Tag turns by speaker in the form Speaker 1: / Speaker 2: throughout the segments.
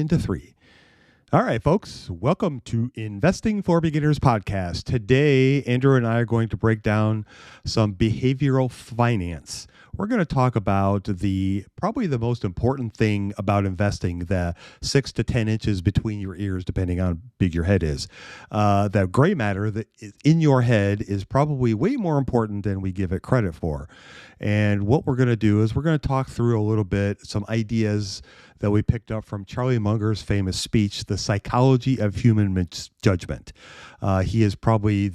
Speaker 1: into three. All right, folks, welcome to Investing for Beginners podcast. Today, Andrew and I are going to break down some behavioral finance. We're going to talk about probably the most important thing about investing, the 6 to 10 inches between your ears, depending on how big your head is. That gray matter that is in your head is probably way more important than we give it credit for. And what we're going to do is we're going to talk through a little bit some ideas that we picked up from Charlie Munger's famous speech, The Psychology of Human Misjudgment. He is probably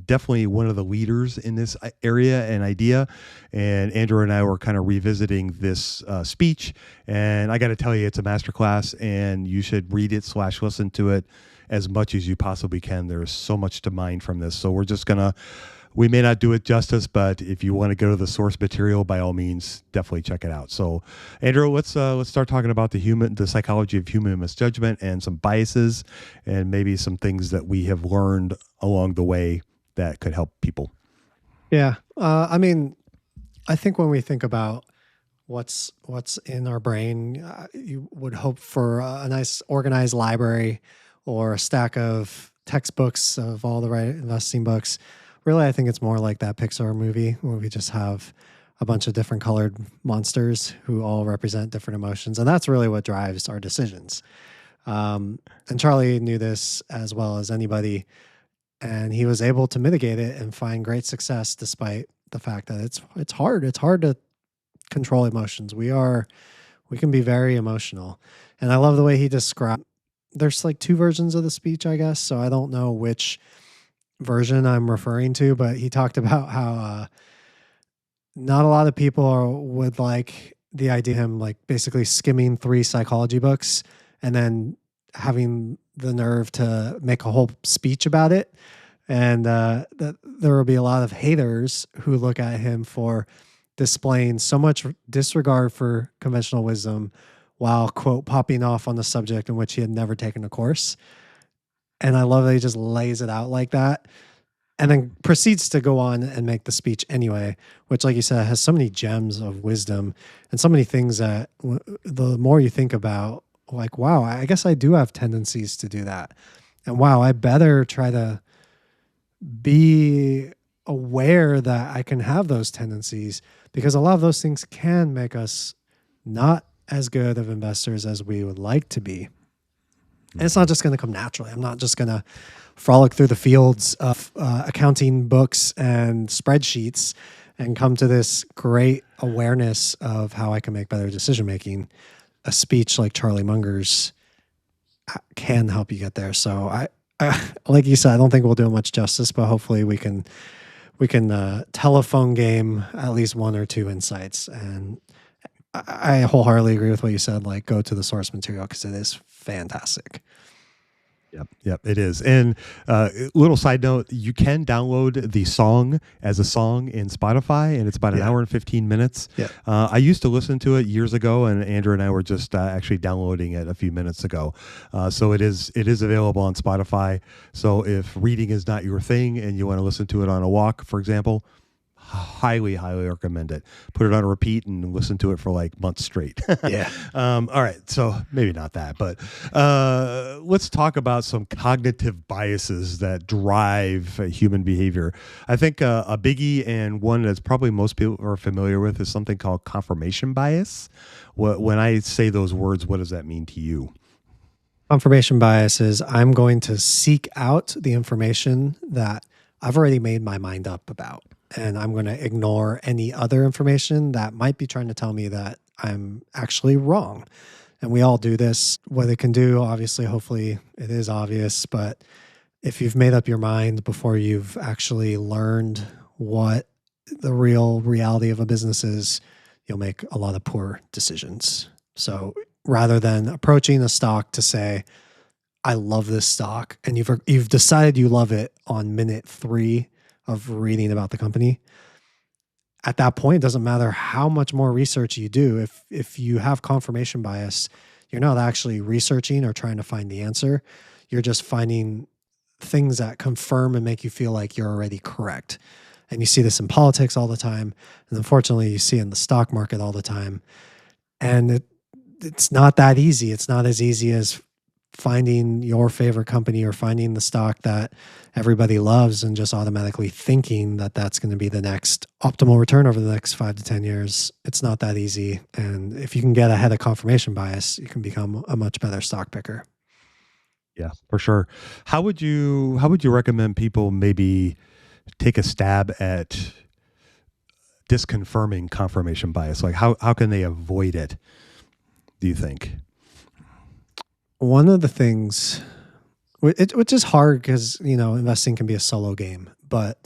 Speaker 1: definitely one of the leaders in this area and idea. And Andrew and I were kind of revisiting this speech. And I got to tell you, it's a masterclass, and you should read it / listen to it as much as you possibly can. There's so much to mine from this. So we're just going to we may not do it justice, but if you want to go to the source material, by all means, definitely check it out. So, Andrew, let's start talking about the psychology of human misjudgment and some biases, and maybe some things that we have learned along the way that could help people.
Speaker 2: Yeah, I think when we think about what's in our brain, you would hope for a nice organized library or a stack of textbooks of all the right investing books. Really, I think it's more like that Pixar movie where we just have a bunch of different colored monsters who all represent different emotions. And that's really what drives our decisions. And Charlie knew this as well as anybody. And he was able to mitigate it and find great success despite the fact that it's hard. It's hard to control emotions. We can be very emotional. And I love the way he described, there's like 2 versions of the speech, I guess. So I don't know which version I'm referring to, but he talked about how not a lot of people would like the idea of him like basically skimming 3 psychology books and then having the nerve to make a whole speech about it. And that there will be a lot of haters who look at him for displaying so much disregard for conventional wisdom while, quote, popping off on the subject in which he had never taken a course. And I love that he just lays it out like that and then proceeds to go on and make the speech anyway, which, like you said, has so many gems of wisdom and so many things that the more you think about, like, wow, I guess I do have tendencies to do that. And wow, I better try to be aware that I can have those tendencies, because a lot of those things can make us not as good of investors as we would like to be. And it's not just going to come naturally. I'm not just going to frolic through the fields of accounting books and spreadsheets and come to this great awareness of how I can make better decision making. A speech like Charlie Munger's can help you get there. So I like you said, I don't think we'll do it much justice, but hopefully we can telephone game at least 1 or 2 insights. And I wholeheartedly agree with what you said. Like, go to the source material because it is fantastic.
Speaker 1: Yep, it is. And little side note, you can download the song as a song in Spotify, and it's about an hour and 15 minutes.
Speaker 2: Yeah.
Speaker 1: I used to listen to it years ago, and Andrew and I were just actually downloading it a few minutes ago. So it is available on Spotify. So if reading is not your thing and you want to listen to it on a walk, for example, highly recommend it. Put it on repeat and listen to it for like months straight.
Speaker 2: Yeah.
Speaker 1: All right. So maybe not that, but let's talk about some cognitive biases that drive human behavior. I think a biggie, and one that's probably most people are familiar with, is something called confirmation bias. When I say those words, what does that mean to you?
Speaker 2: Confirmation bias is I'm going to seek out the information that I've already made my mind up about. And I'm going to ignore any other information that might be trying to tell me that I'm actually wrong. And we all do this. What it can do, obviously, hopefully it is obvious, but if you've made up your mind before you've actually learned what the real reality of a business is, you'll make a lot of poor decisions. So rather than approaching a stock to say, I love this stock, and you've decided you love it on minute 3 of reading about the company, at that point, it doesn't matter how much more research you do. If you have confirmation bias, you're not actually researching or trying to find the answer. You're just finding things that confirm and make you feel like you're already correct. And you see this in politics all the time. And unfortunately, you see it in the stock market all the time. And it's not that easy. It's not as easy as finding your favorite company or finding the stock that everybody loves and just automatically thinking that that's going to be the next optimal return over the next 5 to 10 years. It's not that easy. And if you can get ahead of confirmation bias, you can become a much better stock picker.
Speaker 1: Yeah, for sure. How would you recommend people maybe take a stab at disconfirming confirmation bias? Like how can they avoid it, do you think?
Speaker 2: One of the things, which is hard because, investing can be a solo game, but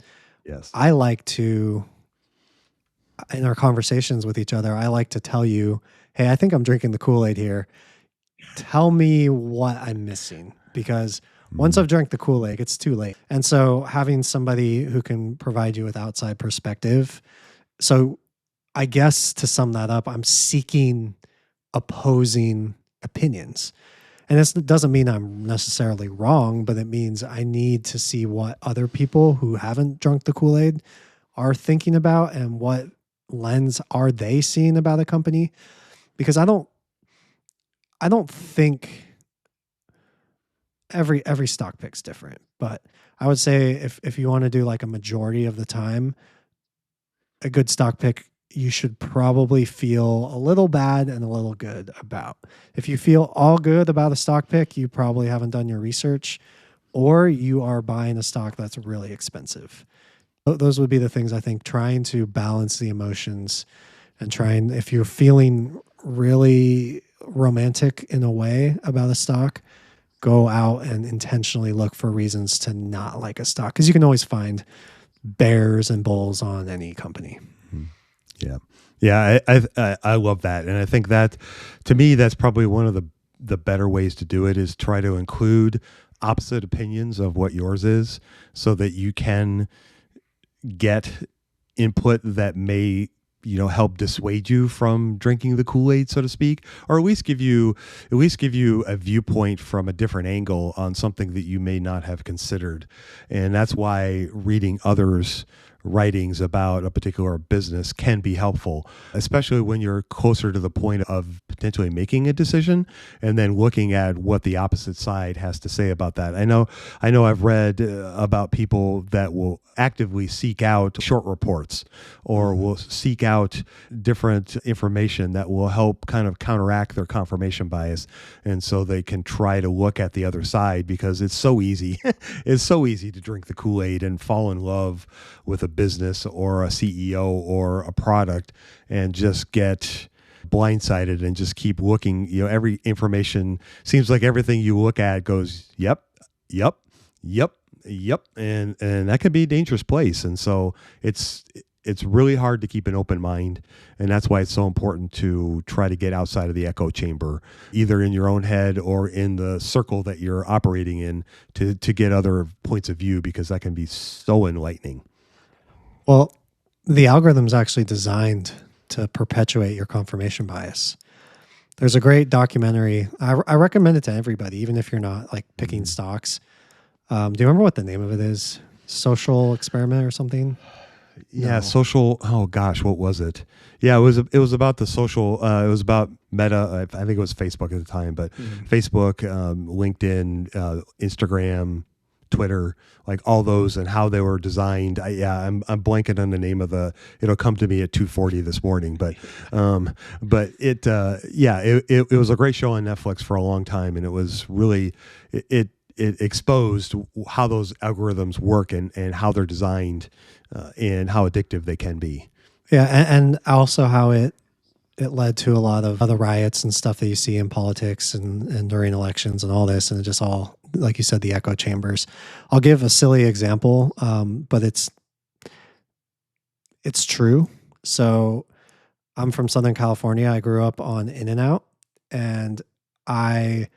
Speaker 1: Yes.
Speaker 2: I like to, in our conversations with each other, I like to tell you, hey, I think I'm drinking the Kool-Aid here. Tell me what I'm missing, because once
Speaker 1: Mm,
Speaker 2: I've drank the Kool-Aid, it's too late. And so having somebody who can provide you with outside perspective. So I guess to sum that up, I'm seeking opposing opinions. And this doesn't mean I'm necessarily wrong, but it means I need to see what other people who haven't drunk the Kool-Aid are thinking about and what lens are they seeing about a company. Because I don't think every stock pick's different, but I would say if you want to do like a majority of the time, a good stock pick, you should probably feel a little bad and a little good about. If you feel all good about a stock pick, you probably haven't done your research, or you are buying a stock that's really expensive. Those would be the things I think, trying to balance the emotions and trying, if you're feeling really romantic in a way about a stock, go out and intentionally look for reasons to not like a stock, because you can always find bears and bulls on any company.
Speaker 1: mm. Yeah. Yeah, I love that. And I think that, to me, that's probably one of the better ways to do it, is try to include opposite opinions of what yours is, so that you can get input that may help dissuade you from drinking the Kool-Aid, so to speak, or at least give you a viewpoint from a different angle on something that you may not have considered. And that's why reading others' writings about a particular business can be helpful, especially when you're closer to the point of potentially making a decision, and then looking at what the opposite side has to say about that. I know I've read about people that will actively seek out short reports, or will seek out different information that will help kind of counteract their confirmation bias. And so they can try to look at the other side, because it's so easy. It's so easy to drink the Kool-Aid and fall in love with a business or a CEO or a product, and just get blindsided and just keep looking. Every information seems like everything you look at goes, yep, yep, yep, yep, and that could be a dangerous place. And so it's really hard to keep an open mind, and that's why it's so important to try to get outside of the echo chamber, either in your own head or in the circle that you're operating in, to get other points of view, because that can be so enlightening.
Speaker 2: Well, the algorithm's actually designed to perpetuate your confirmation bias. There's a great documentary. I recommend it to everybody, even if you're not like picking stocks. Do you remember what the name of it is? Social Experiment or something?
Speaker 1: Yeah,
Speaker 2: No.
Speaker 1: social. Oh gosh, what was it? Yeah, it was about the social. It was about Meta. I think it was Facebook at the time, but Facebook, LinkedIn, Instagram, Twitter, like all those, and how they were designed. I'm blanking on the name of the. It'll come to me at 2:40 this morning, but it was a great show on Netflix for a long time, and it was really it exposed how those algorithms work, and how they're designed, and how addictive they can be.
Speaker 2: Yeah, and also how it led to a lot of other riots and stuff that you see in politics and during elections and all this, and it just all, like you said, the echo chambers. I'll give a silly example, but it's true. So I'm from Southern California. I grew up on In-N-Out, and I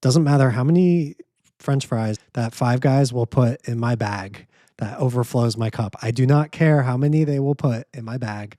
Speaker 2: doesn't matter how many French fries that Five Guys will put in my bag that overflows my cup. I do not care how many they will put in my bag.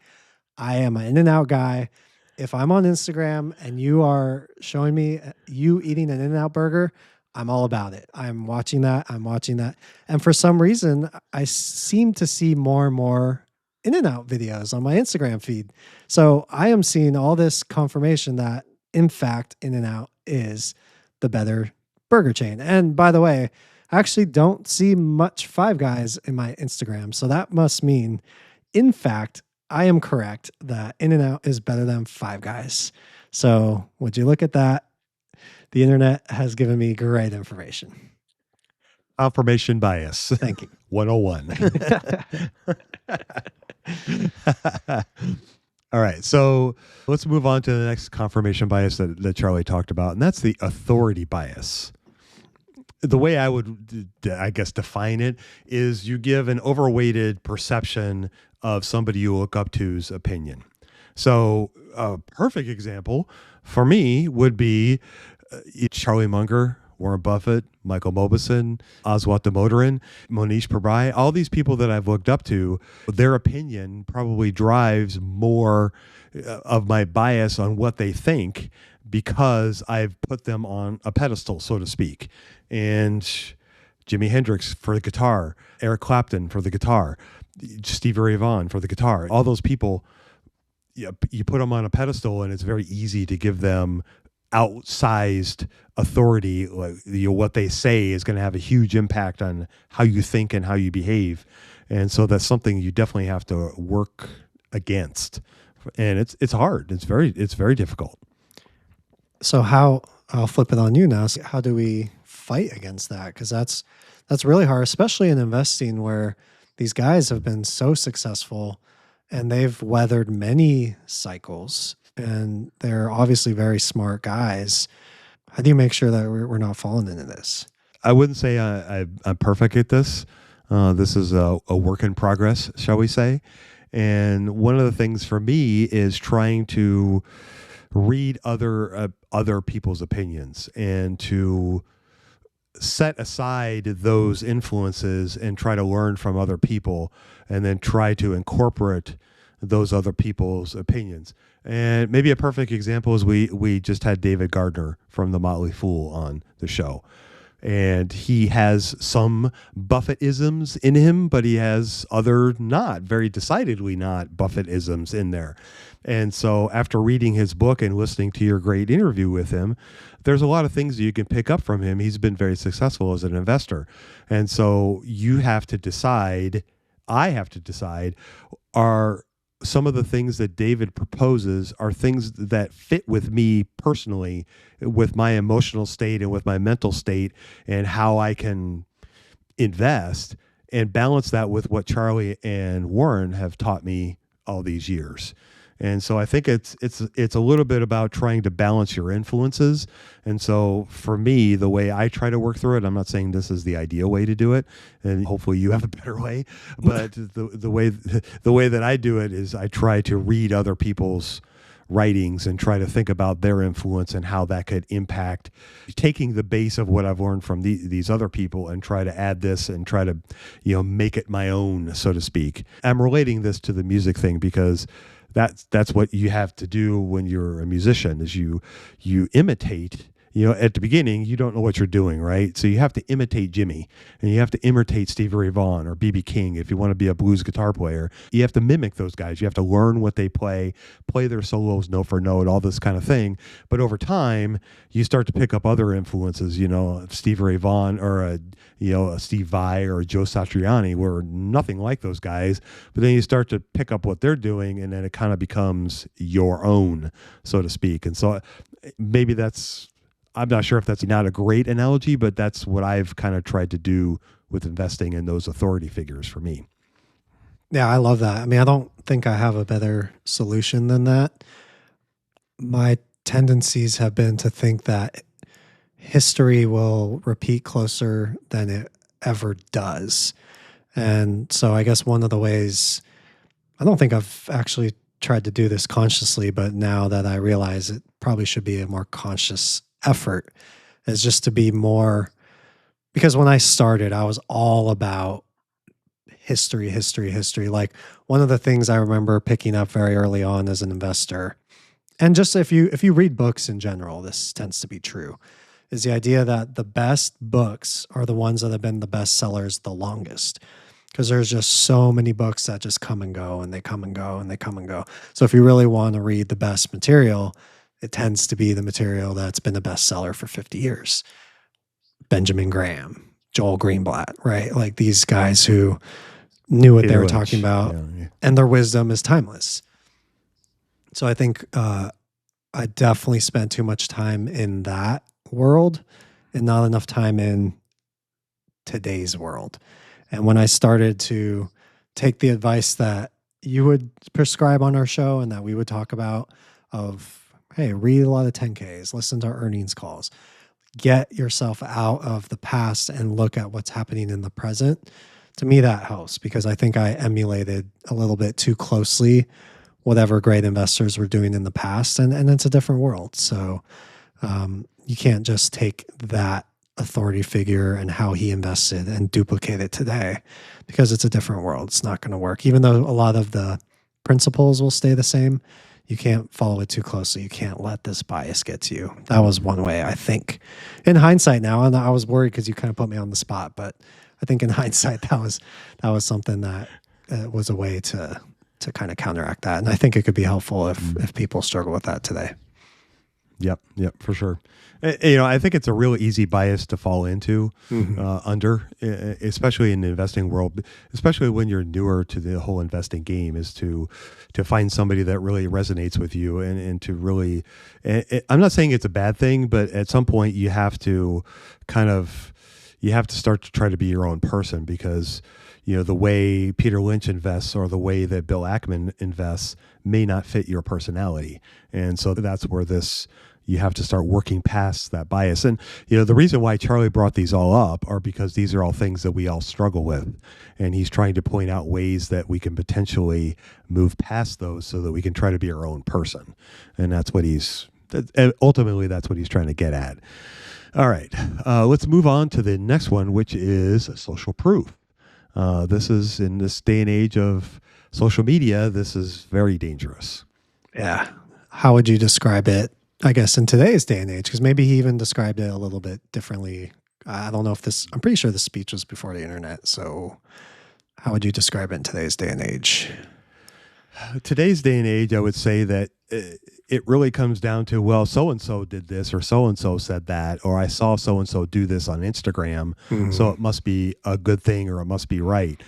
Speaker 2: I am an In-N-Out guy. If I'm on Instagram and you are showing me you eating an In-N-Out burger, I'm all about it. I'm watching that. I'm watching that. And for some reason, I seem to see more and more In-N-Out videos on my Instagram feed. So I am seeing all this confirmation that in fact, In-N-Out is the better burger chain. And by the way, I actually don't see much Five Guys in my Instagram. So that must mean, in fact, I am correct that In-N-Out is better than Five Guys. So would you look at that? The internet has given me great information.
Speaker 1: Confirmation bias.
Speaker 2: Thank you.
Speaker 1: 101. All right. So let's move on to the next confirmation bias that Charlie talked about, and that's the authority bias. The way I would, I guess, define it is you give an overweighted perception of somebody you look up to's opinion. So a perfect example for me would be Charlie Munger, Warren Buffett, Michael Mauboussin, Oswald de Motorin, Monish Pabrai, all these people that I've looked up to, their opinion probably drives more of my bias on what they think because I've put them on a pedestal, so to speak. And Jimi Hendrix for the guitar, Eric Clapton for the guitar, Stevie Ray Vaughan for the guitar, all those people, you put them on a pedestal and it's very easy to give them outsized authority. Like, what they say is going to have a huge impact on how you think and how you behave. And so that's something you definitely have to work against. And it's hard. It's very difficult.
Speaker 2: So I'll flip it on you now. So how do we fight against that? Because that's really hard, especially in investing where these guys have been so successful and they've weathered many cycles and they're obviously very smart guys. How do you make sure that we're not falling into this?
Speaker 1: I wouldn't say I'm perfect at this. This is a work in progress, shall we say. And one of the things for me is trying to read other people's opinions and to set aside those influences and try to learn from other people and then try to incorporate those other people's opinions. And maybe a perfect example is we just had David Gardner from the Motley Fool on the show. And he has some Buffett-isms in him, but he has other very decidedly not Buffett-isms in there. And so after reading his book and listening to your great interview with him, there's a lot of things that you can pick up from him. He's been very successful as an investor. And so you have to decide, I have to decide, are some of the things that David proposes are things that fit with me personally, with my emotional state and with my mental state and how I can invest, and balance that with what Charlie and Warren have taught me all these years. And so I think it's a little bit about trying to balance your influences. And so for me, the way I try to work through it, I'm not saying this is the ideal way to do it, and hopefully you have a better way, but the way that I do it is I try to read other people's writings and try to think about their influence and how that could impact, taking the base of what I've learned from these other people and try to add this and try to, make it my own, so to speak. I'm relating this to the music thing because that's what you have to do when you're a musician is you imitate. At the beginning, you don't know what you're doing, right? So you have to imitate Jimmy, and you have to imitate Stevie Ray Vaughan or B.B. King if you want to be a blues guitar player. You have to mimic those guys. You have to learn what they play their solos note for note, all this kind of thing. But over time, you start to pick up other influences, Stevie Ray Vaughan or a Steve Vai or a Joe Satriani were nothing like those guys. But then you start to pick up what they're doing, and then it kind of becomes your own, so to speak. And so maybe I'm not sure if that's not a great analogy, but that's what I've kind of tried to do with investing in those authority figures for me.
Speaker 2: Yeah, I love that. I mean, I don't think I have a better solution than that. My tendencies have been to think that history will repeat closer than it ever does. And so I guess one of the ways, I don't think I've actually tried to do this consciously, but now that I realize it probably should be a more conscious effort, is just to be more, because when I started, I was all about history. Like one of the things I remember picking up very early on as an investor, and just if you read books in general, this tends to be true, is the idea that the best books are the ones that have been the best sellers the longest. Because there's just so many books that just come and go, and they come and go, and they come and go. So if you really want to read the best material, it tends to be the material that's been a bestseller for 50 years. Benjamin Graham, Joel Greenblatt, right? Like these guys who knew what they
Speaker 1: Peter
Speaker 2: were
Speaker 1: Lynch.
Speaker 2: talking about,
Speaker 1: Yeah.
Speaker 2: and their wisdom is timeless. So I think I definitely spent too much time in that world and not enough time in today's world. And when I started to take the advice that you would prescribe on our show and that we would talk about of, hey, read a lot of 10Ks, listen to our earnings calls, get yourself out of the past and look at what's happening in the present. To me, that helps because I think I emulated a little bit too closely whatever great investors were doing in the past. And it's a different world. So you can't just take that authority figure and how he invested and duplicate it today because it's a different world. It's not going to work. Even though a lot of the principles will stay the same, you can't follow it too closely. You can't let this bias get to you. That was one way, I think. In hindsight now, and I was worried because you kind of put me on the spot, but I think in hindsight, that was something that was a way to kind of counteract that. And I think it could be helpful if people struggle with that today.
Speaker 1: Yep, for sure. I think it's a real easy bias to fall into under, especially in the investing world, especially when you're newer to the whole investing game, is to find somebody that really resonates with you and to really, I'm not saying it's a bad thing, but at some point you have to start to try to be your own person because, the way Peter Lynch invests or the way that Bill Ackman invests may not fit your personality. And so that's where you have to start working past that bias. And, the reason why Charlie brought these all up are because these are all things that we all struggle with. And he's trying to point out ways that we can potentially move past those so that we can try to be our own person. And that's what ultimately that's what he's trying to get at. All right, let's move on to the next one, which is social proof. This is, in this day and age of social media, this is very dangerous.
Speaker 2: Yeah. How would you describe it, I guess, in today's day and age? Because maybe he even described it a little bit differently. I don't know I'm pretty sure the speech was before the internet. So how would you describe it in today's day and age?
Speaker 1: Today's day and age, I would say that it really comes down to, well, so-and-so did this or so-and-so said that, or I saw so-and-so do this on Instagram, so it must be a good thing or it must be right.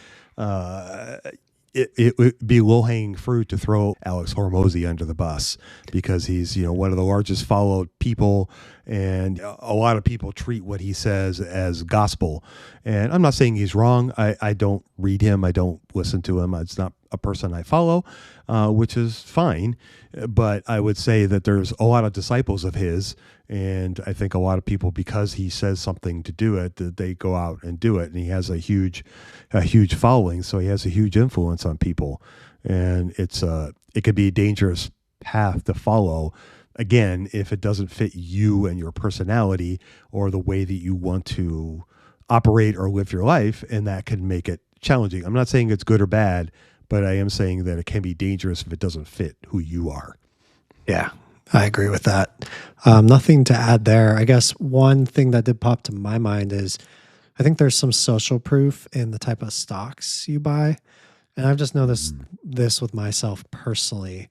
Speaker 1: It would be low-hanging fruit to throw Alex Hormozy under the bus because he's, one of the largest followed people, and a lot of people treat what he says as gospel. And I'm not saying he's wrong. I don't read him. I don't listen to him. It's not a person I follow, which is fine. But I would say that there's a lot of disciples of his, and I think a lot of people, because he says something to do it, that they go out and do it. And he has a huge following, so he has a huge influence on people, and it could be a dangerous path to follow. Again, if it doesn't fit you and your personality or the way that you want to operate or live your life, and that can make it challenging. I'm not saying it's good or bad, but I am saying that it can be dangerous if it doesn't fit who you are.
Speaker 2: Yeah, I agree with that. Nothing to add there. I guess one thing that did pop to my mind is I think there's some social proof in the type of stocks you buy. And I've just noticed this with myself personally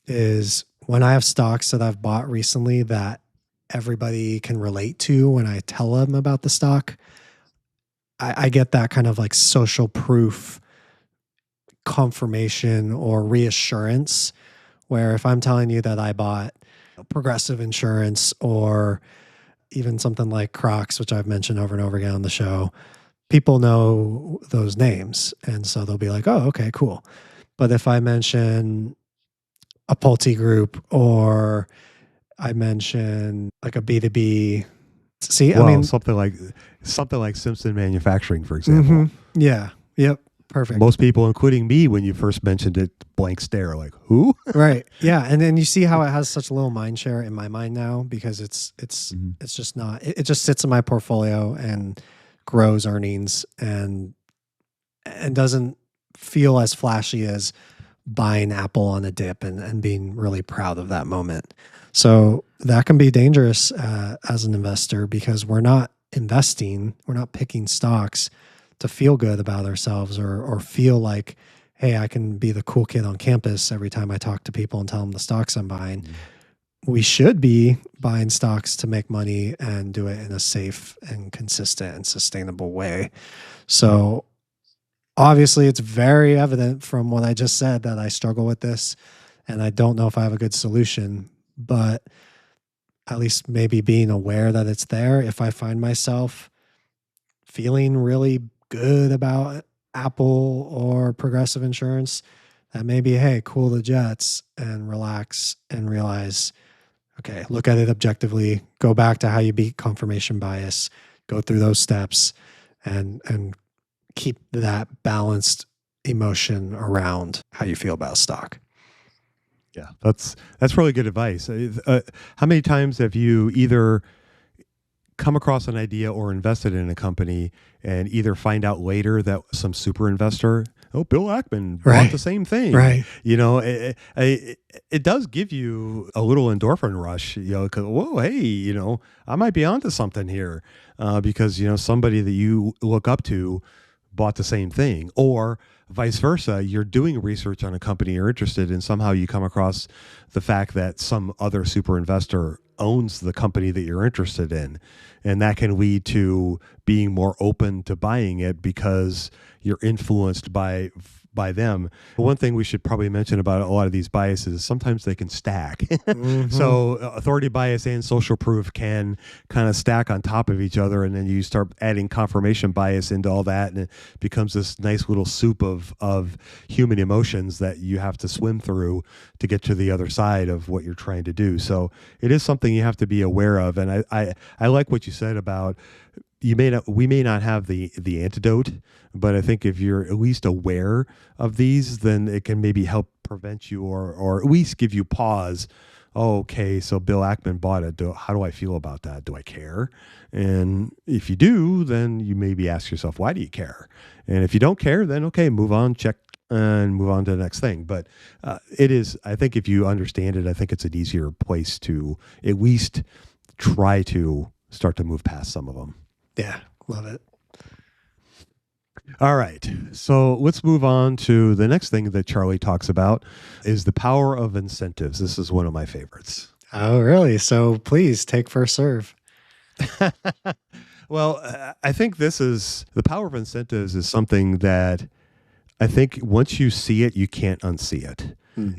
Speaker 2: is when I have stocks that I've bought recently that everybody can relate to when I tell them about the stock, I get that kind of like social proof confirmation or reassurance where if I'm telling you that I bought Progressive Insurance or even something like Crocs, which I've mentioned over and over again on the show, people know those names. And so they'll be like, oh, okay, cool. But if I mention a Pulte Group or I mention like a B2B,
Speaker 1: I mean, something like Simpson Manufacturing, for example.
Speaker 2: Yeah. Yep. Perfect.
Speaker 1: Most people, including me, when you first mentioned it, blank stare, like, who?
Speaker 2: Right. Yeah. And then you see how it has such little mind share in my mind now because it's just not, it just sits in my portfolio and grows earnings and doesn't feel as flashy as buying Apple on a dip and being really proud of that moment. So that can be dangerous as an investor because we're not investing, we're not picking stocks to feel good about ourselves or feel like, hey, I can be the cool kid on campus every time I talk to people and tell them the stocks I'm buying. we should be buying stocks to make money and do it in a safe and consistent and sustainable way. So obviously, it's very evident from what I just said that I struggle with this and I don't know if I have a good solution, but at least maybe being aware that it's there. If I find myself feeling really good about Apple or Progressive Insurance, that maybe, hey, cool the jets and relax and realize, okay, look at it objectively, go back to how you beat confirmation bias, go through those steps and keep that balanced emotion around how you feel about stock.
Speaker 1: Yeah, that's really good advice. How many times have you either come across an idea or invested in a company and either find out later that some super investor, oh, Bill Ackman bought
Speaker 2: Right.
Speaker 1: the same thing.
Speaker 2: Right.
Speaker 1: You know, it does give you a little endorphin rush, you know, 'cause, whoa, hey, you know, I might be onto something here, because, you know, somebody that you look up to bought the same thing, or vice versa. You're doing research on a company you're interested in. Somehow you come across the fact that some other super investor owns the company that you're interested in. And that can lead to being more open to buying it because you're influenced by them. One thing we should probably mention about a lot of these biases is sometimes they can stack.
Speaker 2: Mm-hmm.
Speaker 1: So authority bias and social proof can kind of stack on top of each other, and then you start adding confirmation bias into all that, and it becomes this nice little soup of human emotions that you have to swim through to get to the other side of what you're trying to do. So it is something you have to be aware of. And I like what you said about we may not have the antidote, but I think if you're at least aware of these, then it can maybe help prevent you or at least give you pause. Oh, okay, so Bill Ackman bought it. How do I feel about that? Do I care? And if you do, then you maybe ask yourself, why do you care? And if you don't care, then okay, move on, check and move on to the next thing. But it is, I think if you understand it, I think it's an easier place to at least try to start to move past some of them.
Speaker 2: Yeah, love it.
Speaker 1: All right. So let's move on to the next thing that Charlie talks about is the power of incentives. This is one of my favorites.
Speaker 2: Oh, really? So please take first serve.
Speaker 1: Well, I think this is the power of incentives is something that I think once you see it, you can't unsee it.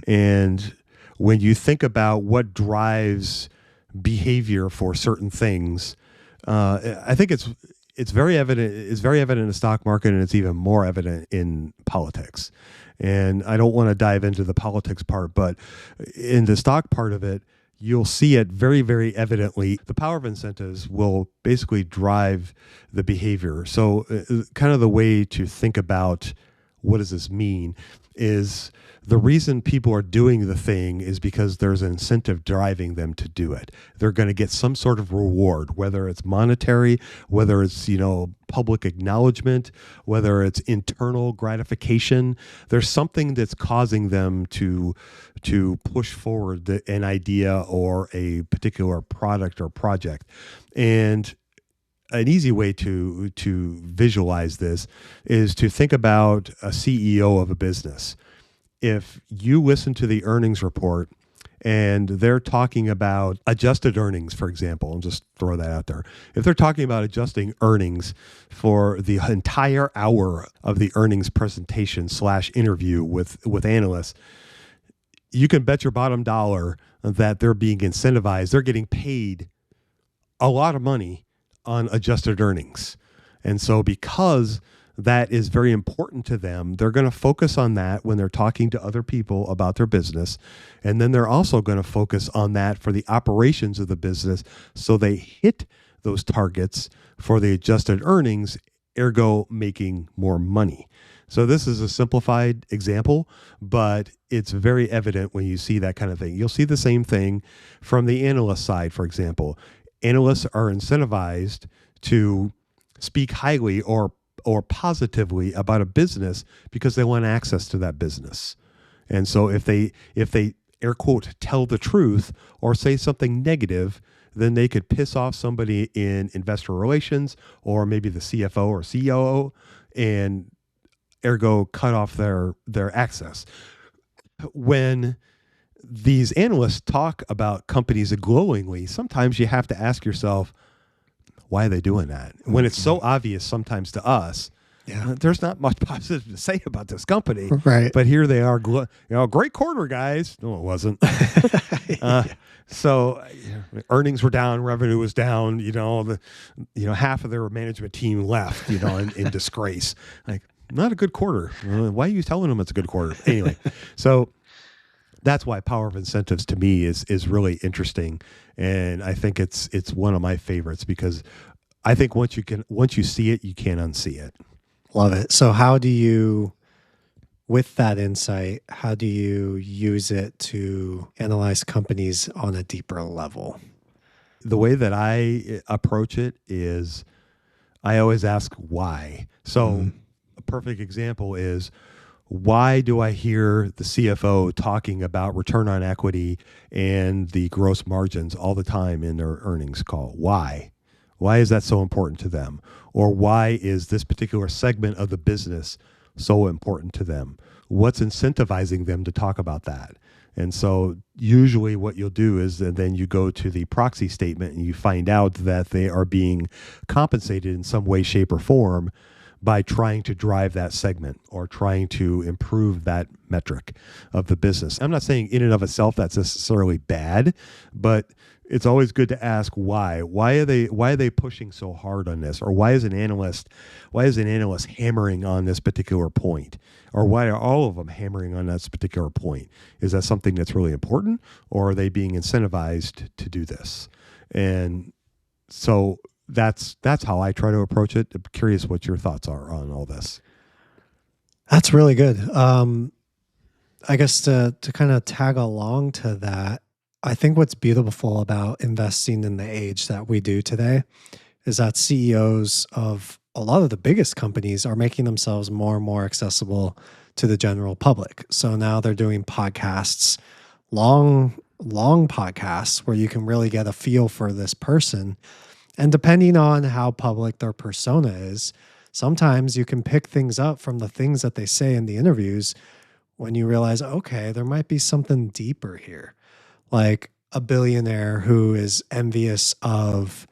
Speaker 1: And when you think about what drives behavior for certain things, I think it's very evident. It's very evident in the stock market, and it's even more evident in politics. And I don't want to dive into the politics part, but in the stock part of it, you'll see it very, very evidently. The power of incentives will basically drive the behavior. So, kind of the way to think about what does this mean is the reason people are doing the thing is because there's an incentive driving them to do it. They're going to get some sort of reward, whether it's monetary, whether it's, you know, public acknowledgement, whether it's internal gratification. There's something that's causing them to push forward an idea or a particular product or project. And an easy way to visualize this is to think about a CEO of a business. If you listen to the earnings report and they're talking about adjusted earnings, for example, and just throw that out there. If they're talking about adjusting earnings for the entire hour of the earnings presentation / interview with analysts, you can bet your bottom dollar that they're being incentivized. They're getting paid a lot of money on adjusted earnings. And so because that is very important to them, they're going to focus on that when they're talking to other people about their business. And then they're also going to focus on that for the operations of the business so they hit those targets for the adjusted earnings, ergo making more money. So this is a simplified example, but it's very evident when you see that kind of thing. You'll see the same thing from the analyst side, for example. Analysts are incentivized to speak highly or positively about a business because they want access to that business. And so if they air quote tell the truth or say something negative, then they could piss off somebody in investor relations or maybe the CFO or COO and ergo cut off their access. When these analysts talk about companies glowingly. Sometimes you have to ask yourself, why are they doing that? When it's so obvious sometimes to us, there's not much positive to say about this company.
Speaker 2: Right.
Speaker 1: But here they are, great quarter, guys. No, it wasn't. So earnings were down, revenue was down, half of their management team left, in disgrace. Like, not a good quarter. Why are you telling them it's a good quarter? Anyway, so that's why power of incentives to me is really interesting. And I think it's one of my favorites because I think once you see it, you can't unsee it.
Speaker 2: Love it. So how do you, with that insight, how do you use it to analyze companies on a deeper level?
Speaker 1: The way that I approach it is I always ask why. So a perfect example is, why do I hear the CFO talking about return on equity and the gross margins all the time in their earnings call? Why? Why is that so important to them? Or why is this particular segment of the business so important to them? What's incentivizing them to talk about that? And so usually what you'll do is then you go to the proxy statement and you find out that they are being compensated in some way, shape, or form by trying to drive that segment or trying to improve that metric of the business. I'm not saying in and of itself that's necessarily bad, but it's always good to ask why. Why are they pushing so hard on this? Or why is an analyst hammering on this particular point? Or why are all of them hammering on this particular point? Is that something that's really important, or are they being incentivized to do this? And so that's how I try to approach it. I'm curious what your thoughts are on all this.
Speaker 2: That's really good. I guess to kind of tag along to that, I think what's beautiful about investing in the age that we do today is that CEOs of a lot of the biggest companies are making themselves more and more accessible to the general public. So now they're doing podcasts, long podcasts where you can really get a feel for this person. And depending on how public their persona is, sometimes you can pick things up from the things that they say in the interviews when you realize, okay, there might be something deeper here. Like a billionaire who is envious of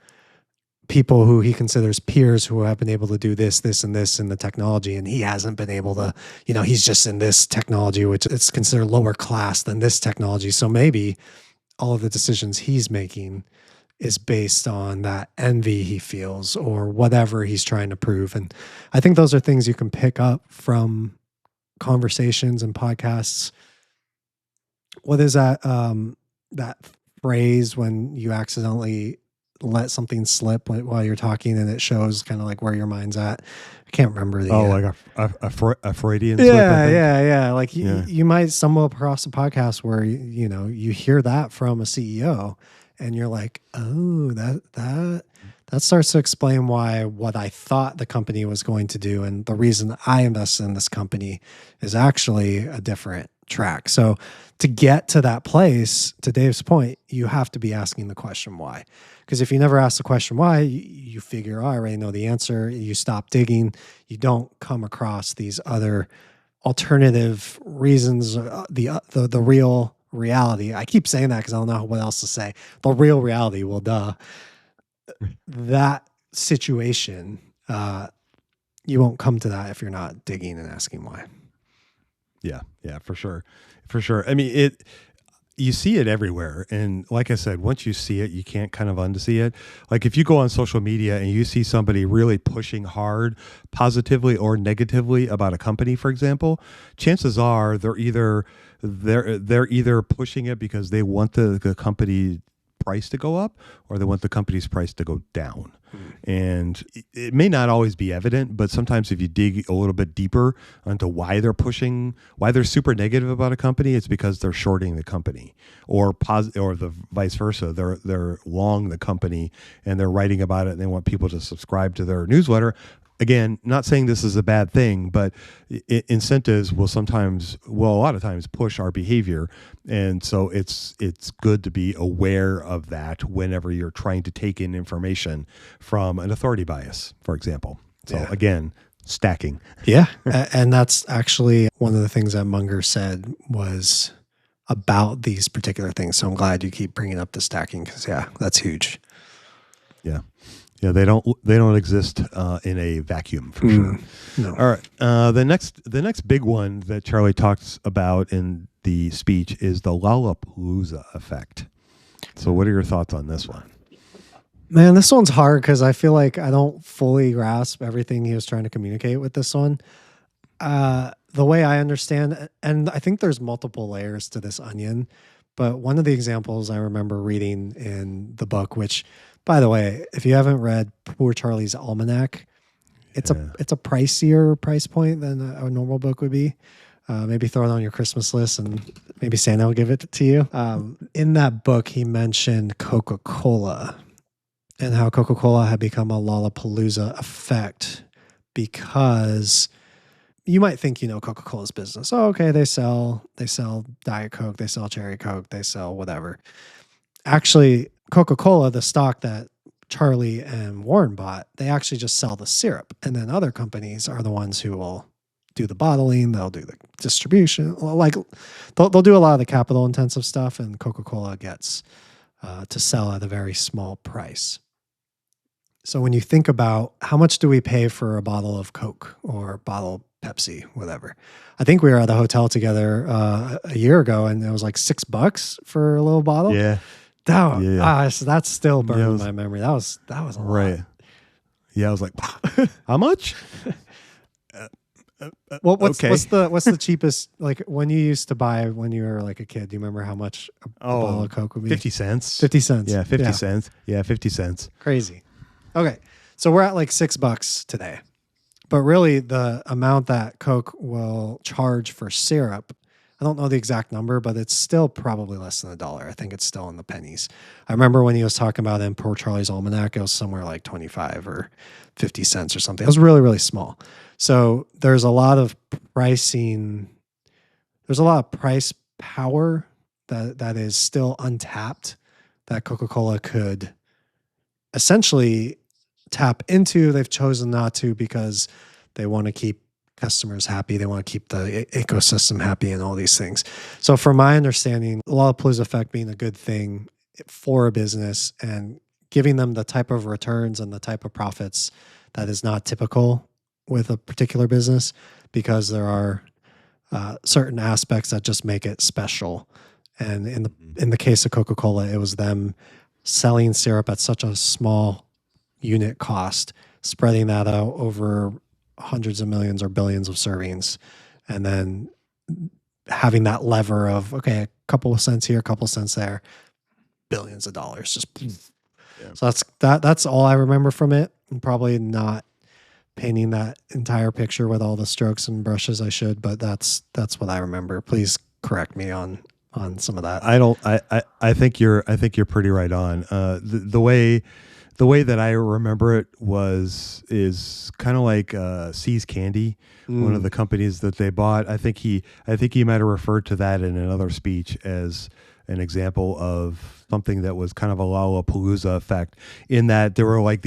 Speaker 2: people who he considers peers who have been able to do this, and this in the technology, and he hasn't been able to, he's just in this technology, which is considered lower class than this technology. So maybe all of the decisions he's making is based on that envy he feels or whatever he's trying to prove. And I think those are things you can pick up from conversations and podcasts. What is that that phrase when you accidentally let something slip while you're talking and it shows kind of like where your mind's at? I can't remember the
Speaker 1: like a Freudian slip, I think.
Speaker 2: Yeah. Like you might stumble across a podcast where you hear that from a CEO and you're like, oh, that starts to explain why what I thought the company was going to do and the reason I invested in this company is actually a different track. So to get to that place, to Dave's point, you have to be asking the question why. Because if you never ask the question why, you figure, I already know the answer. You stop digging. You don't come across these other alternative reasons, the real reality. I keep saying that because I don't know what else to say. The real reality, well, duh. That situation, you won't come to that if you're not digging and asking why.
Speaker 1: Yeah, for sure. I mean, you see it everywhere. And like I said, once you see it, you can't kind of unsee it. Like if you go on social media and you see somebody really pushing hard, positively or negatively about a company, for example, chances are they're either pushing it because they want the company price to go up or they want the company's price to go down. And it may not always be evident, but sometimes if you dig a little bit deeper onto why they're super negative about a company, it's because they're shorting the company or the vice versa. They're long the company and they're writing about it and they want people to subscribe to their newsletter. Again, not saying this is a bad thing, but incentives will a lot of times push our behavior. And so it's good to be aware of that whenever you're trying to take in information from an authority bias, for example. So again, stacking.
Speaker 2: Yeah. And that's actually one of the things that Munger said was about these particular things. So I'm glad you keep bringing up the stacking because that's huge.
Speaker 1: Yeah. Yeah, they don't exist in a vacuum for sure.
Speaker 2: No.
Speaker 1: All right. The next big one that Charlie talks about in the speech is the Lollapalooza effect. So what are your thoughts on this one?
Speaker 2: Man, this one's hard because I feel like I don't fully grasp everything he was trying to communicate with this one. The way I understand, and I think there's multiple layers to this onion, but one of the examples I remember reading in the book, which, by the way, if you haven't read Poor Charlie's Almanac, it's a pricier price point than a normal book would be. Maybe throw it on your Christmas list and maybe Santa will give it to you. In that book, he mentioned Coca-Cola and how Coca-Cola had become a Lollapalooza effect because you might think, Coca-Cola's business. Oh, okay, they sell Diet Coke, they sell Cherry Coke, they sell whatever. Actually, Coca-Cola, the stock that Charlie and Warren bought, they actually just sell the syrup. And then other companies are the ones who will do the bottling, they'll do the distribution. Like they'll do a lot of the capital intensive stuff, and Coca-Cola gets to sell at a very small price. So when you think about how much do we pay for a bottle of Coke or a bottle of Pepsi, whatever. I think we were at the hotel together a year ago, and it was like $6 for a little bottle.
Speaker 1: Yeah.
Speaker 2: So that's still burned in my memory. That was a lot.
Speaker 1: Right. Yeah, I was like, how much?
Speaker 2: What's the cheapest, like when you used to buy when you were like a kid? Do you remember how much a bottle of Coke would be?
Speaker 1: 50 cents.
Speaker 2: 50 cents.
Speaker 1: Yeah, 50 cents. Yeah, 50 cents.
Speaker 2: Crazy. Okay. So we're at like $6 today. But really the amount that Coke will charge for syrup, I don't know the exact number, but it's still probably less than $1. I think it's still in the pennies. I remember when he was talking about in Poor Charlie's Almanac, it was somewhere like 25 or 50 cents or something. It was really, really small. So there's a lot of pricing. There's a lot of price power that is still untapped that Coca-Cola could essentially tap into. They've chosen not to because they want to keep customers happy. They want to keep the ecosystem happy and all these things. So from my understanding, the Lollapalooza effect being a good thing for a business and giving them the type of returns and the type of profits that is not typical with a particular business, because there are certain aspects that just make it special. And in the case of Coca-Cola, it was them selling syrup at such a small unit cost, spreading that out over hundreds of millions or billions of servings, and then having that lever of, okay, a couple of cents here, a couple of cents there, billions of dollars. Just So that's all I remember from it. I'm probably not painting that entire picture with all the strokes and brushes I should, but that's what I remember. Please correct me on some of that.
Speaker 1: I think you're pretty right on. The way that I remember it is kind of like See's Candy, one of the companies that they bought. I think he might have referred to that in another speech as an example of something that was kind of a Lollapalooza effect, in that there were like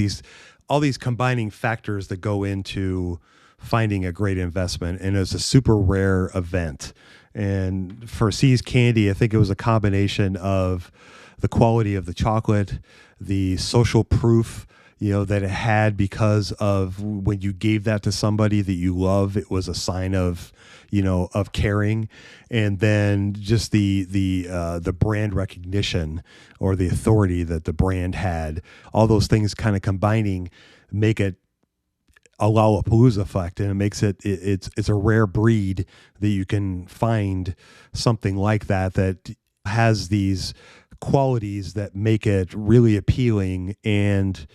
Speaker 1: all these combining factors that go into finding a great investment, and it's a super rare event. And for See's Candy, I think it was a combination of the quality of the chocolate, the social proof, that it had, because of when you gave that to somebody that you love, it was a sign of, of caring. And then just the brand recognition or the authority that the brand had, all those things kind of combining make it a Lollapalooza effect, and it makes it's a rare breed that you can find something like that has these qualities that make it really appealing and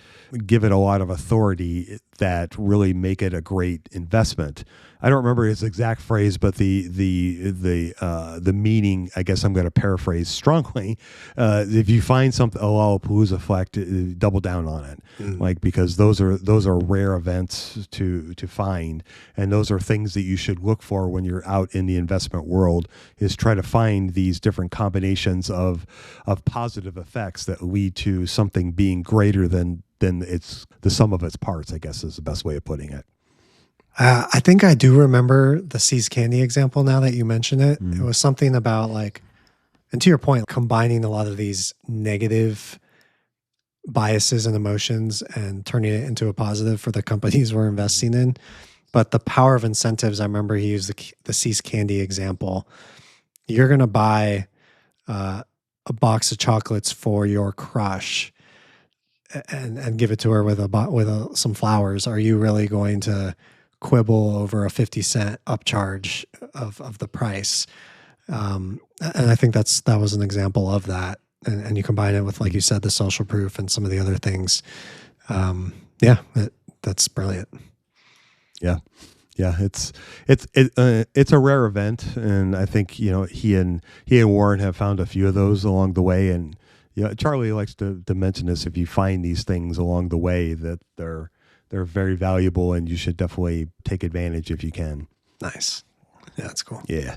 Speaker 1: give it a lot of authority that really make it a great investment. I don't remember his exact phrase, but the meaning, I guess I'm going to paraphrase strongly. If you find something, a Lollapalooza effect, double down on it, because those are rare events to find, and those are things that you should look for when you're out in the investment world. Is try to find these different combinations of positive effects that lead to something being greater than it's the sum of its parts, I guess is the best way of putting it.
Speaker 2: I think I do remember the See's Candy example now that you mention it. It was something about like And to your point, combining a lot of these negative biases and emotions and turning it into a positive for the companies we're investing in. But the power of incentives, I remember he used the Cease Candy example. You're going to buy a box of chocolates for your crush and give it to her with some flowers. Are you really going to quibble over a 50-cent upcharge of the price? And I think that was an example of that. And you combine it with, like you said, the social proof and some of the other things. That's brilliant.
Speaker 1: Yeah. Yeah, it's a rare event, and I think he and Warren have found a few of those along the way. And Charlie likes to mention this: if you find these things along the way, that they're very valuable, and you should definitely take advantage if you can.
Speaker 2: Nice, yeah, that's cool.
Speaker 1: Yeah.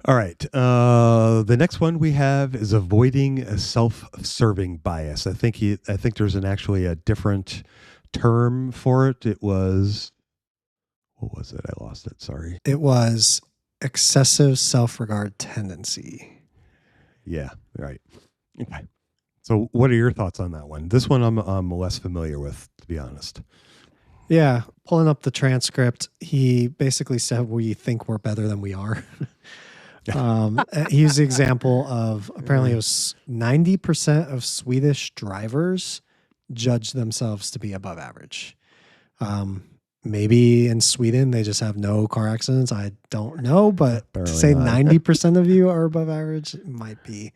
Speaker 1: All right. The next one we have is avoiding a self-serving bias. I think there's actually a different term for it. It was. What was it? I lost it. Sorry.
Speaker 2: It was excessive self-regard tendency.
Speaker 1: Yeah. Right. Okay. So what are your thoughts on that one? This one I'm less familiar with, to be honest.
Speaker 2: Yeah. Pulling up the transcript, he basically said we think we're better than we are. He used the example of apparently it was 90% of Swedish drivers judge themselves to be above average. Maybe in Sweden, they just have no car accidents. I don't know, but
Speaker 1: Apparently
Speaker 2: to say
Speaker 1: not.
Speaker 2: 90% of you are above average might be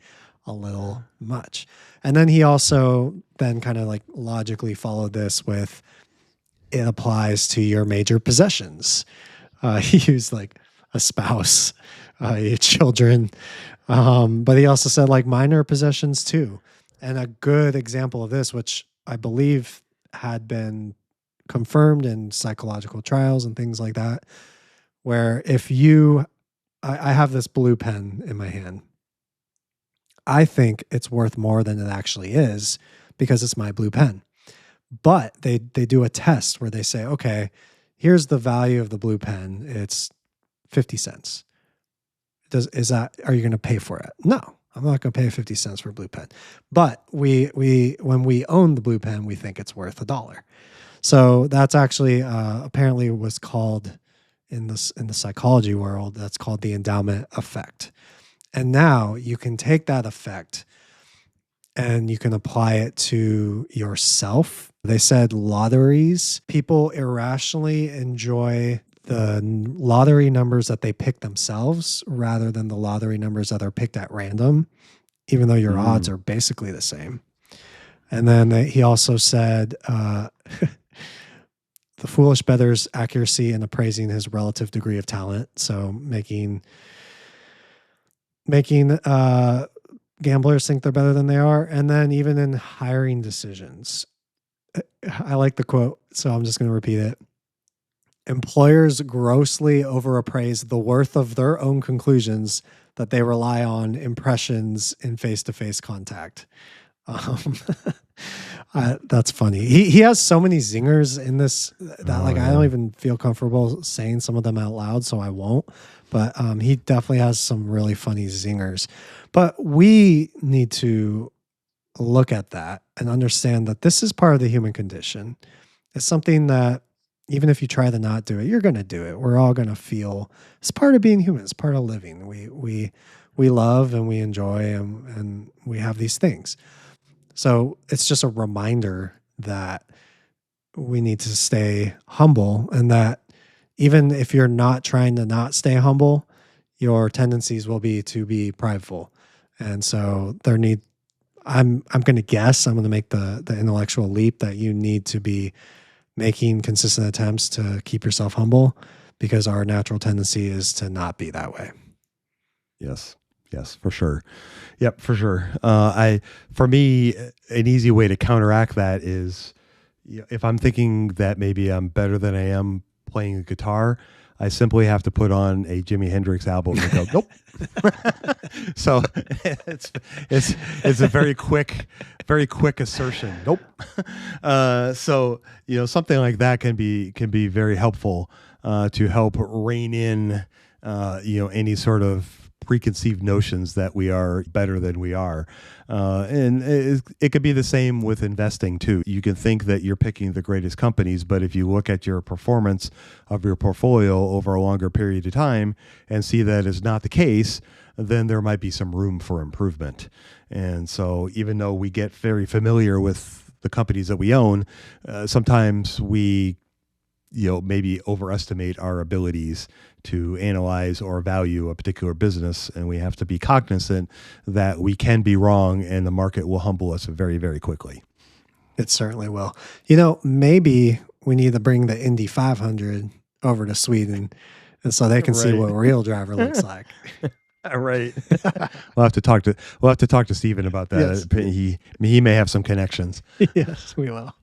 Speaker 2: a little much. And then he also then kind of like logically followed this with it applies to your major possessions. He used like a spouse, your children. But he also said like minor possessions too. And a good example of this, which I believe had been confirmed in psychological trials and things like that, where if I have this blue pen in my hand. I think it's worth more than it actually is because it's my blue pen. But they do a test where they say, okay, here's the value of the blue pen. It's 50 cents. Are you going to pay for it? No, I'm not going to pay 50 cents for a blue pen. But when we own the blue pen, we think it's worth $1. So that's actually apparently was called in the psychology world, that's called the endowment effect. And now you can take that effect and you can apply it to yourself. They said lotteries, people irrationally enjoy the lottery numbers that they pick themselves rather than the lottery numbers that are picked at random, even though your odds are basically the same. And then he also said, the foolish better's accuracy in appraising his relative degree of talent. So making gamblers think they're better than they are. And then even in hiring decisions, I like the quote, so I'm just going to repeat it. Employers grossly overappraise the worth of their own conclusions that they rely on impressions in face-to-face contact. That's funny. He has so many zingers in this that I don't even feel comfortable saying some of them out loud, so I won't. But he definitely has some really funny zingers. But we need to look at that and understand that this is part of the human condition. It's something that even if you try to not do it, you're going to do it. We're all going to feel it's part of being human. It's part of living. We love and we enjoy and we have these things. So it's just a reminder that we need to stay humble, and that even if you're not trying to not stay humble, your tendencies will be to be prideful. And so I'm going to guess, I'm going to make the intellectual leap that you need to be making consistent attempts to keep yourself humble, because our natural tendency is to not be that way.
Speaker 1: Yes, for sure. Yep, for sure. For me, an easy way to counteract that is, if I'm thinking that maybe I'm better than I am playing the guitar, I simply have to put on a Jimi Hendrix album and go, nope. So it's a very quick assertion. Nope. So something like that can be very helpful to help rein in any sort of preconceived notions that we are better than we are. And it could be the same with investing too. You can think that you're picking the greatest companies, but if you look at your performance of your portfolio over a longer period of time and see that is not the case, then there might be some room for improvement. And so even though we get very familiar with the companies that we own, sometimes we maybe overestimate our abilities to analyze or value a particular business. And we have to be cognizant that we can be wrong and the market will humble us very, very quickly.
Speaker 2: It certainly will. Maybe we need to bring the Indy 500 over to Sweden, and so they can see what a real driver looks like.
Speaker 1: Right. We'll have to talk to Stephen about that. Yes. He may have some connections.
Speaker 2: Yes, we will.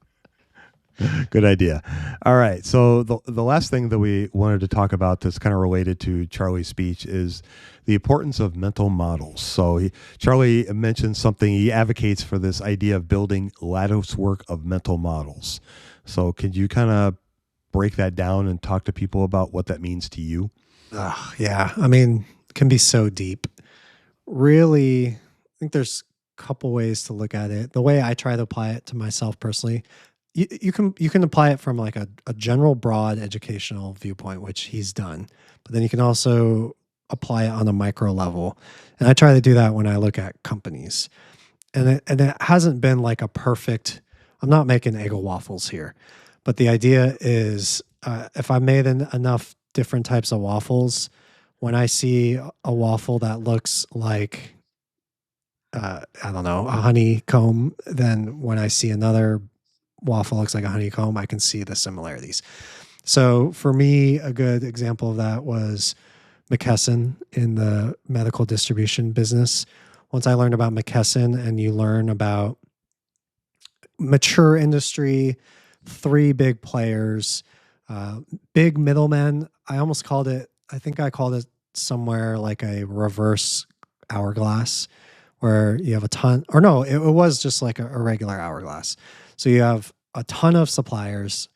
Speaker 1: Good idea. All right. So the last thing that we wanted to talk about that's kind of related to Charlie's speech is the importance of mental models. So Charlie mentioned something. He advocates for this idea of building latticework of mental models. So could you kind of break that down and talk to people about what that means to you?
Speaker 2: Yeah. I mean, it can be so deep. Really, I think there's a couple ways to look at it. The way I try to apply it to myself personally, you can apply it from like a general broad educational viewpoint, which he's done, but then you can also apply it on a micro level. And I try to do that when I look at companies. And it hasn't been like a perfect, I'm not making Eggo waffles here, but the idea is if I made enough different types of waffles, when I see a waffle that looks like, I don't know, a honeycomb, then when I see another waffle looks like a honeycomb, I can see the similarities. So for me, a good example of that was McKesson in the medical distribution business. Once I learned about McKesson and you learn about mature industry, 3 big players, big middlemen, I think I called it somewhere like a reverse hourglass where you have a ton, or no, it was just like a regular hourglass. So you have a ton of suppliers,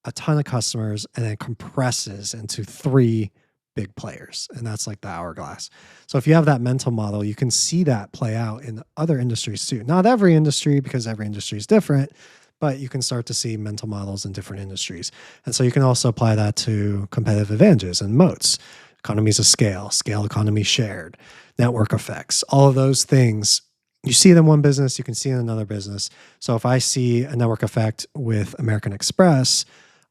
Speaker 2: a ton of customers, and it compresses into 3 big players. And that's like the hourglass. So if you have that mental model, you can see that play out in other industries too. Not every industry, because every industry is different, but you can start to see mental models in different industries. And so you can also apply that to competitive advantages and moats, economies of scale economy shared, network effects, all of those things. You see it in one business, you can see it in another business. So if I see a network effect with American Express,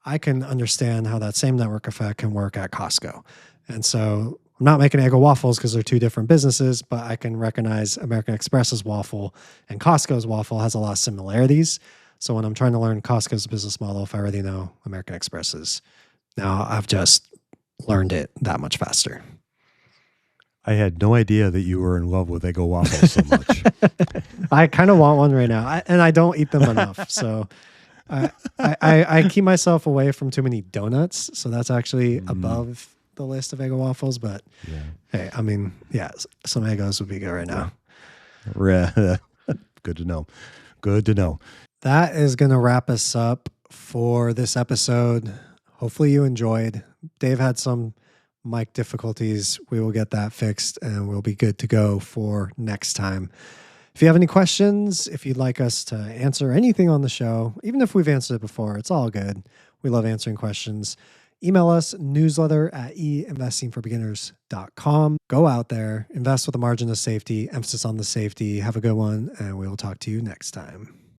Speaker 2: I can understand how that same network effect can work at Costco. And so I'm not making Eggo waffles because they're 2 different businesses, but I can recognize American Express's waffle and Costco's waffle has a lot of similarities. So when I'm trying to learn Costco's business model, if I already know American Express's, now I've just learned it that much faster.
Speaker 1: I had no idea that you were in love with Eggo waffles so much.
Speaker 2: I kind of want one right now, and I don't eat them enough. So I keep myself away from too many donuts. So that's actually above the list of Eggo waffles. But hey, I mean, yeah, some Eggos would be good right now.
Speaker 1: Good to know. Good to know.
Speaker 2: That is going to wrap us up for this episode. Hopefully you enjoyed. Dave had some mic difficulties. We will get that fixed and we'll be good to go for next time. If you have any questions, if you'd like us to answer anything on the show, even if we've answered it before, it's all good. We love answering questions. Email us, newsletter@investingforbeginners.com. Go out there, invest with a margin of safety, emphasis on the safety. Have a good one, and we will talk to you next time.